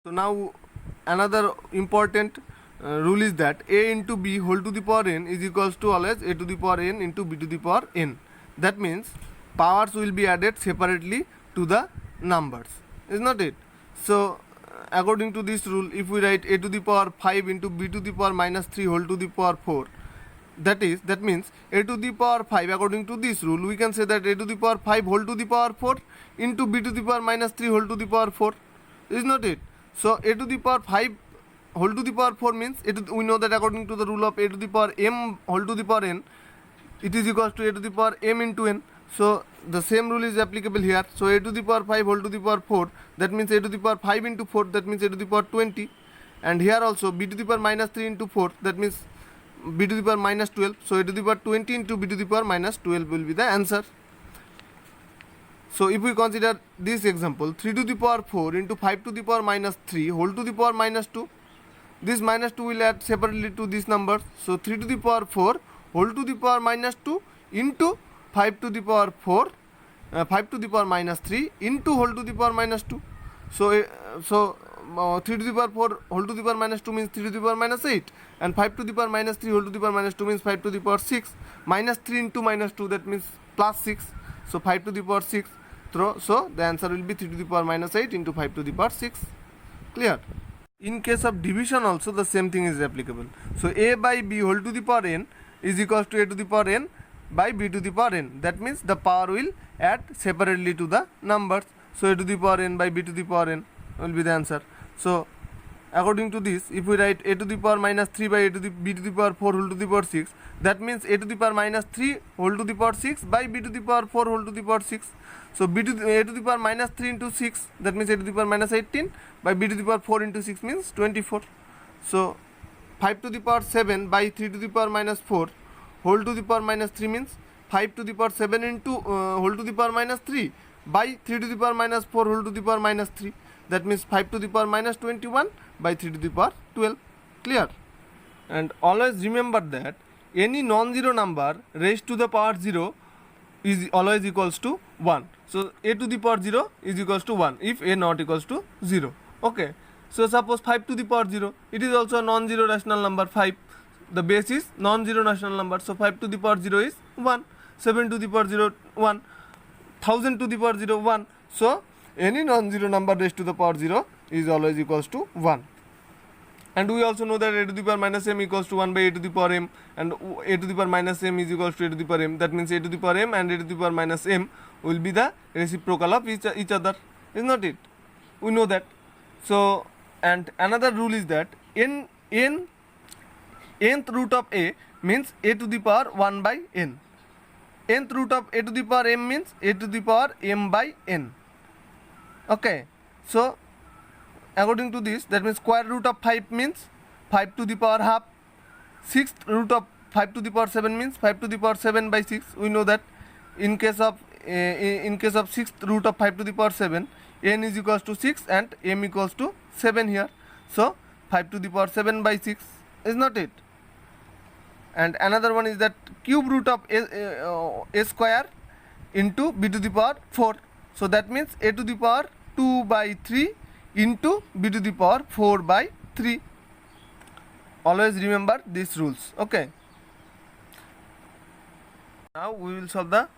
So now another important rule is that a into b whole to the power n is equals to always a to the power n into b to the power n. That means powers will be added separately to the numbers, is not it? So according to this rule, if we write a to the power 5 into b to the power minus 3 whole to the power 4, that means a to the power 5, according to this rule we can say that a to the power 5 whole to the power 4 into b to the power minus 3 whole to the power 4, is not it? So a to the power 5 whole to the power 4 means we know that according to the rule of a to the power m whole to the power n, it is equals to a to the power m into n. So the same rule is applicable here. So a to the power 5 whole to the power 4, that means a to the power 5 into 4, that means a to the power 20. And here also b to the power minus 3 into 4, that means b to the power minus 12. So a to the power 20 into b to the power minus 12 will be the answer. So if we consider this example, 3 to the power 4 into 5 to the power minus 3 whole to the power minus 2, this minus 2 will add separately to this number. So 3 to the power 4 whole to the power minus 2 into 5 to the power 4, 5 to the power minus 3 into whole to the power minus 2. So 3 to the power 4 whole to the power minus 2 means 3 to the power minus 8, and 5 to the power minus 3 whole to the power minus 2 means 5 to the power 6, minus 3 into minus 2, that means plus 6, so 5 to the power 6. So the answer will be 3 to the power minus 8 into 5 to the power 6. Clear? In case of division also the same thing is applicable. So a by b whole to the power n is equals to a to the power n by b to the power n. That means the power will add separately to the numbers. So a to the power n by b to the power n will be the answer. So according to this, if we write a to the power minus 3 by a to the b to the power 4 whole to the power 6, that means a to the power minus 3 whole to the power 6 by b to the power 4 whole to the power 6. So a to the power minus 3 into 6, that means a to the power minus 18 by b to the power 4 into 6 means 24. So 5 to the power 7 by 3 to the power minus 4 whole to the power minus 3 means 5 to the power 7 into whole to the power minus 3 by 3 to the power minus 4 whole to the power minus 3. That means 5 to the power minus 21 by 3 to the power 12. Clear? And always remember that any non-zero number raised to the power 0 is always equals to 1. So a to the power 0 is equals to 1 if a not equals to 0. Okay. So suppose 5 to the power 0, it is also a non-zero rational number 5. The base is non-zero rational number. So 5 to the power 0 is 1. 7 to the power 0, 1. 1000 to the power 0, 1. So any non-zero number raised to the power 0 is always equals to 1. And we also know that a to the power minus m equals to 1 by a to the power m, and a to the power minus m is equals to a to the power m. That means a to the power m and a to the power minus m will be the reciprocal of each other, is not it? We know that. So, and another rule is that nth root of a means a to the power 1 by n. Nth root of a to the power m means a to the power m by n. Okay. So according to this, that means square root of 5 means 5 to the power half. Sixth root of 5 to the power 7 means 5 to the power 7 by 6. We know that in case of sixth root of 5 to the power 7, n is equals to 6 and m equals to 7 here. So 5 to the power 7 by 6, is not it? And another one is that cube root of a square into b to the power 4. So that means a to the power 2 by 3 into b to the power 4 by 3. Always remember these rules. Okay. Now we will solve the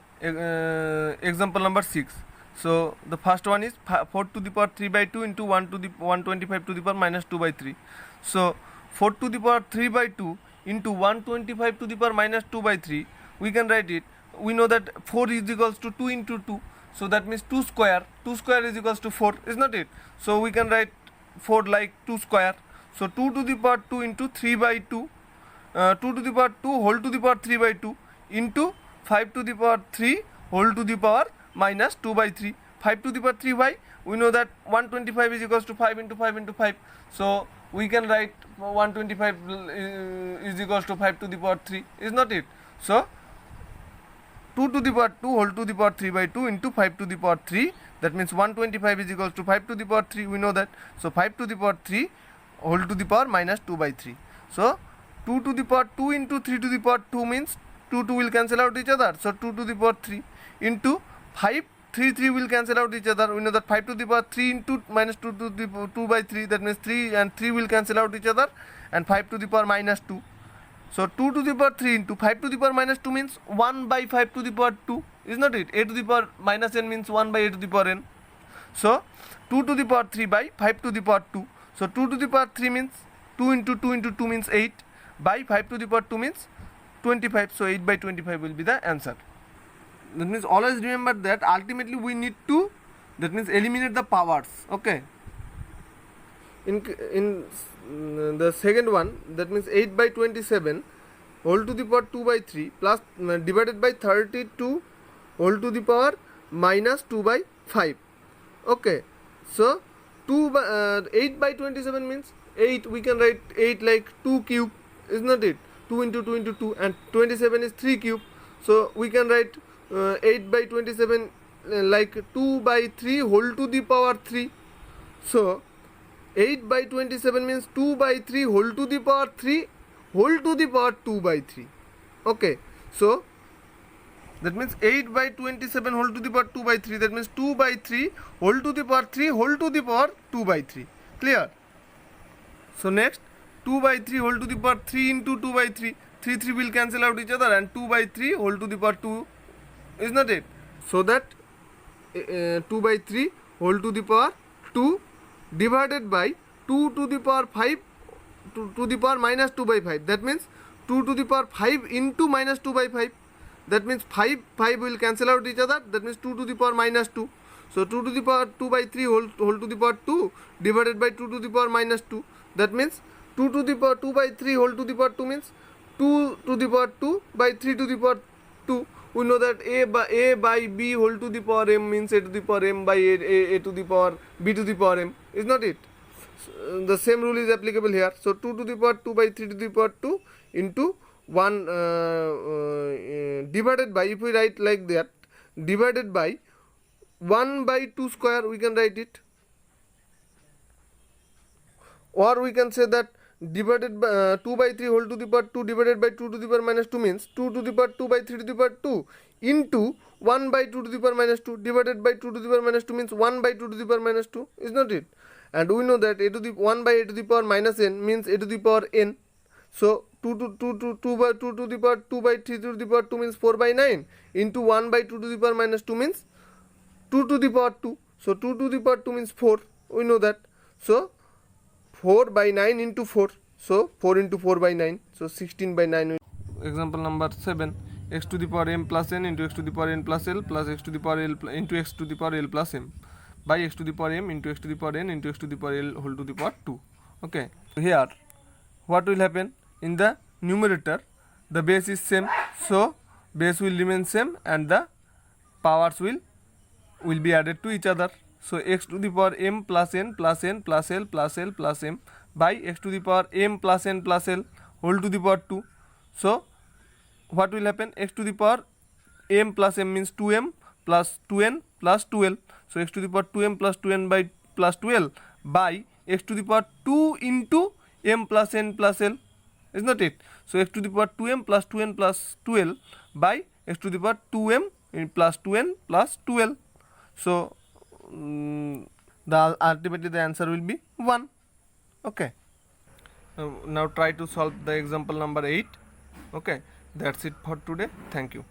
example number 6. So the first one is 4 to the power 3 by 2 into 125 to the power minus 2 by 3. So 4 to the power 3 by 2 into 125 to the power minus 2 by 3, we can write it. We know that 4 is equals to 2 into 2. So that means 2 square is equals to 4, is not it? So we can write 4 like 2 square. So 2 to the power 2 into 3 by 2, 2 to the power 2 whole to the power 3 by 2 into 5 to the power 3 whole to the power minus 2 by 3. 5 to the power 3 by, we know that 125 is equals to 5 into 5 into 5. So we can write 125 is equals to 5 to the power 3, is not it? So 2 to the power 2 whole to the power 3 by 2 into 5 to the power 3, that means 125 is equals to 5 to the power 3, we know that. So 5 to the power 3 whole to the power minus 2 by 3. So 2 to the power 2 into 3 to the power 2 means 2 will cancel out each other. So 2 to the power 3 into 5 3 will cancel out each other. We know that 5 to the power 3 into minus 2 to the 2 by 3, that means 3 and 3 will cancel out each other, and 5 to the power minus 2. So 2 to the power 3 into 5 to the power minus 2 means 1 by 5 to the power 2, is not it? A to the power minus n means 1 by a to the power n. So 2 to the power 3 by 5 to the power 2. So 2 to the power 3 means 2 into 2 into 2 means 8, by 5 to the power 2 means 25. So 8 by 25 will be the answer. That means always remember that ultimately we need to, that means eliminate the powers. Okay. In the second one, that means 8 by 27 whole to the power 2 by 3 plus divided by 32 whole to the power minus 2 by 5. Okay. So 8 by 27 means 8, we can write 8 like 2 cube, is not it? 2 into 2 into 2, and 27 is 3 cube. So we can write 8 by 27 like 2 by 3 whole to the power 3. So 8 by 27 means 2 by 3 whole to the power 3 whole to the power 2 by 3. Okay. So that means 8 by 27 whole to the power 2 by 3, that means 2 by 3 whole to the power 3 whole to the power 2 by 3. Clear? So next, 2 by 3 whole to the power 3 into 2 by 3, 3 will cancel out each other, and 2 by 3 whole to the power 2, is not it? So that 2 by 3 whole to the power 2 divided by 2 to the power 5 to the power minus 2 by 5, that means 2 to the power 5 into minus 2 by 5, that means 5 will cancel out each other, that means 2 to the power minus 2. So 2 to the power 2 by 3 whole to the power 2 divided by 2 to the power minus 2, that means 2 to the power 2 by 3 whole to the power 2 means 2 to the power 2 by 3 to the power 2. We know that a by b whole to the power m means a to the power m by a to the power b to the power m, is not it? So, the same rule is applicable here. So 2 to the power 2 by 3 to the power 2 into 1 divided by, if we write like that, divided by 1 by 2 square, we can write it, or we can say that divided by 2 by 3 whole to the power 2 divided by 2 to the power minus 2 means 2 to the power 2 by 3 to the power 2 into 1 by 2 to the power minus 2 divided by 2 to the power minus 2 means 1 by 2 to the power minus 2, is not it? And we know that 1 by a to the power minus n means a to the power n. So 2 by 2 to the power 2 by 3 to the power 2 means 4 by 9 into 1 by 2 to the power minus 2 means 2 to the power 2. So 2 to the power 2 means 4, we know that. So 4 by 9 into 4, so 4 into 4 by 9, so 16 by 9. Example number 7, x to the power m plus n into x to the power n plus l plus x to the power l into x to the power l plus m by x to the power m into x to the power n into x to the power l whole to the power 2. Okay, here what will happen? In the numerator the base is same, so base will remain same and the powers will be added to each other. So x to the power m plus n plus n plus l plus l plus m by x to the power m plus n plus l whole to the power 2. So what will happen? X to the power m plus m means 2m plus 2n plus 2l. So x to the power 2m plus 2n by plus 2l by x to the power 2 into m plus n plus l, is not it? So x to the power 2m plus 2n plus 2l by x to the power 2m plus 2n plus 2l. So ultimately the answer will be 1. Okay. Now try to solve the example number 8. Okay, that's it for today. Thank you.